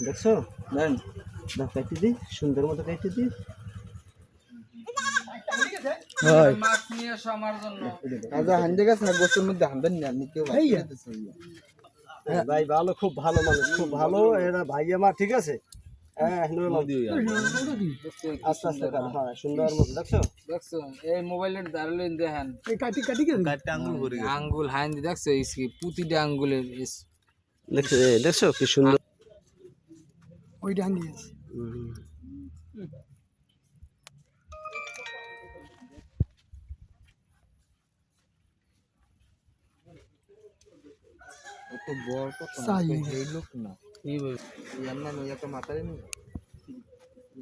দেখছো দেন কাটি দি সুন্দর মতো কাটি দি ভাই ভালো খুব ভালো মানুষ খুব ভালো এরা ভাই আমার ঠিক আছে আস্তে আস্তে সুন্দর মতো দেখছো দেখছো এই মোবাইলের দাঁড়ালে দেখেন আঙ্গুল হাইন দেখছো প্রতিটা আঙ্গুলের দেখছো কি সুন্দর ওইটা নিয়ে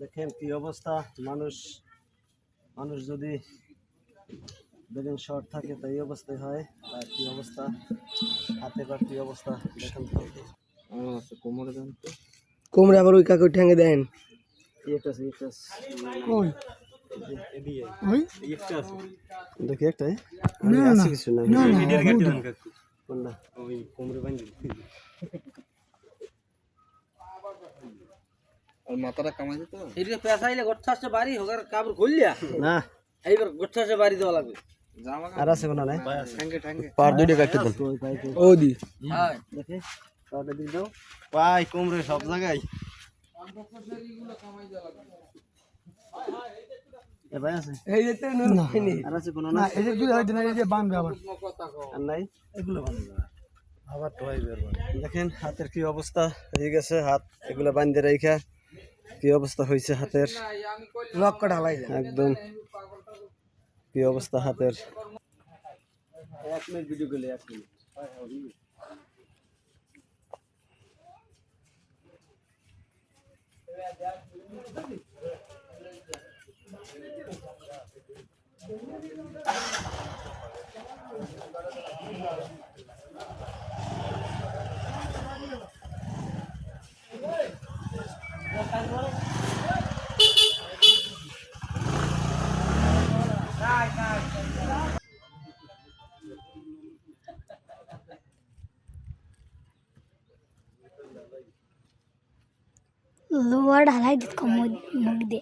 দেখেন কি অবস্থা মানুষ মানুষ যদি ব্রেন শর্ট থাকে তো এই অবস্থায় হয় আর কি অবস্থা হাতে বা কি অবস্থা দেখেন কোমরে দেন তো কোমরে আবার ওই কাকুর ঠ্যাঙ্গে দেন দেখি একটা কিছু নাই মাথাটা কামাই দিত এটা পেছাইলে গোচ্ছা আসছে বাড়ি হোগার কাপড় খুললিয়া না এইবার গোচ্ছা আসছে বাড়ি দেওয়া লাগবে আর আছে কোনা নাই ঠ্যাঙ্গে ঠ্যাঙ্গে পার দুইটা কাটতে দেন ও দি হ্যাঁ দেখে পারটা দিয়ে দাও পাই কোমরে সব জায়গায় এ ভাই আছে এই যে তো না আর আছে কোনা না না এই যে দুই হয় দিন এই যে বাঁধবে আবার আর নাই এগুলো বাঁধবে আবার টোয়াই বের দেখেন হাতের কি অবস্থা হয়ে গেছে হাত এগুলো বাঁধতে রাইখা কি অবস্থা হয়েছে হাতের লক কাটা ঢালাই একদম কি অবস্থা হাতের 1 মিনিট ভিডিও গেলে 1 মিনিট लोअर ढालाई मुख दे